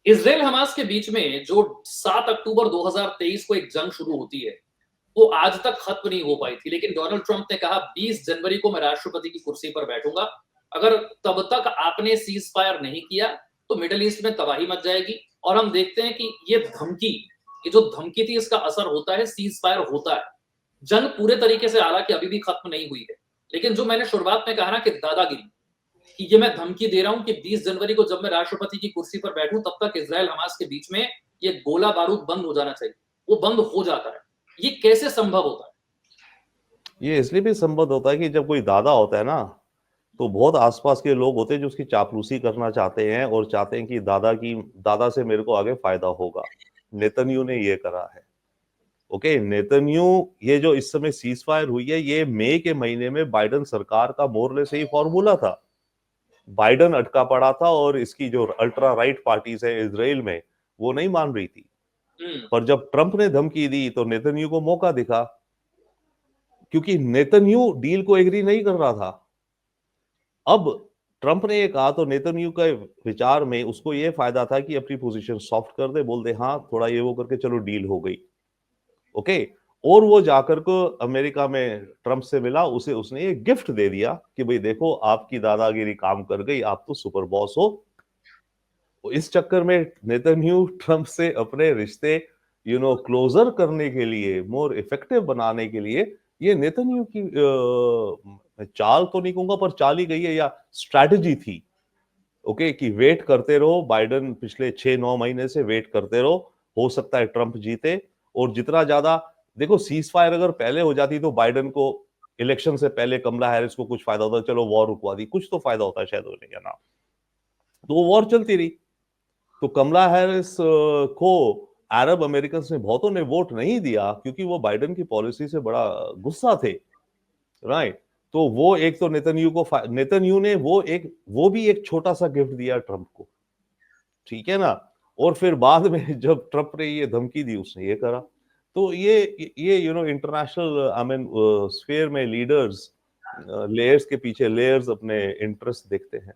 Israel Hamas के बीच में जो 7 अक्टूबर 2023 को एक जंग शुरू होती है, वो आज तक खत्म नहीं हो पाई थी। लेकिन डोनाल्ड ट्रंप ने कहा 20 जनवरी को मैं राष्ट्रपति की कुर्सी पर बैठूंगा। अगर तब तक आपने सीज फायर नहीं किया तो मिडल ईस्ट में तबाही मच जाएगी। और हम देखते हैं कि ये जो धमकी थी, इसका असर होता है, सीज फायर होता है। जंग पूरे तरीके से हालांकि अभी भी खत्म नहीं हुई है, लेकिन जो मैंने शुरुआत में कहा ना कि दादागिरी, कि ये मैं धमकी दे रहा हूं कि 20 जनवरी को जब मैं राष्ट्रपति की कुर्सी पर बैठूं तब तक इसराइल हमास के बीच में ये गोला बारूद बंद हो जाना चाहिए, वो बंद हो जाता है। ये कैसे संभव होता है? ये इसलिए भी संभव होता है कि जब कोई दादा होता है ना, तो बहुत आसपास के लोग होते हैं जो उसकी चापलूसी करना चाहते हैं और चाहते हैं कि दादा से मेरे को आगे फायदा होगा। नेतन्याहू ने ये करा है। ओके, नेतन्याहू, ये जो इस समय सीज फायर हुई है, ये मई के महीने में बाइडन सरकार का मोरले से ही फॉर्मूला था। बाइडन अटका पड़ा था और इसकी जो अल्ट्रा राइट पार्टीज है इसराइल में, वो नहीं मान रही थी। पर जब ट्रंप ने धमकी दी तो नेतन्याहू को मौका दिखा, क्योंकि नेतन्याहू डील को एग्री नहीं कर रहा था। अब ट्रंप ने ये कहा तो नेतन्याहू का विचार में उसको ये फायदा था कि अपनी पोजीशन सॉफ्ट कर दे, बोल दे हाँ थोड़ा ये वो करके चलो डील हो गई। ओके, और वो जाकर को अमेरिका में ट्रंप से मिला, उसे उसने ये गिफ्ट दे दिया कि भाई देखो आपकी दादागिरी काम कर गई, आप तो सुपर बॉस हो। इस चक्कर में नेतन्याहू ट्रंप से अपने रिश्ते क्लोजर करने के लिए, मोर इफेक्टिव बनाने के लिए, ये नेतन्याहू की मैं चाल तो नहीं कहूंगा पर चाल ही गई है, या स्ट्रैटेजी थी। ओके, कि वेट करते रहो, बाइडन पिछले 6-9 महीने से वेट करते रहो, हो सकता है ट्रंप जीते। और जितना ज्यादा देखो, सीज फायर अगर पहले हो जाती तो बाइडन को इलेक्शन से पहले कमला हैरिस को कुछ फायदा होता, चलो वॉर रुकवा दी, कुछ तो फायदा होता है शायद होने का ना, तो वो वॉर चलती रही। तो कमला हैरिस को अरब अमेरिकन ने, बहुतों ने वोट नहीं दिया क्योंकि वो बाइडन की पॉलिसी से बड़ा गुस्सा थे। राइट, तो वो एक तो नेतन्याहू ने वो भी एक छोटा सा गिफ्ट दिया ट्रंप को, ठीक है ना। और फिर बाद में जब ट्रंप ने ये धमकी दी, उसने ये करा। तो ये इंटरनेशनल आई मीन स्फीयर में लीडर्स लेयर्स के पीछे लेयर्स अपने इंटरेस्ट देखते हैं।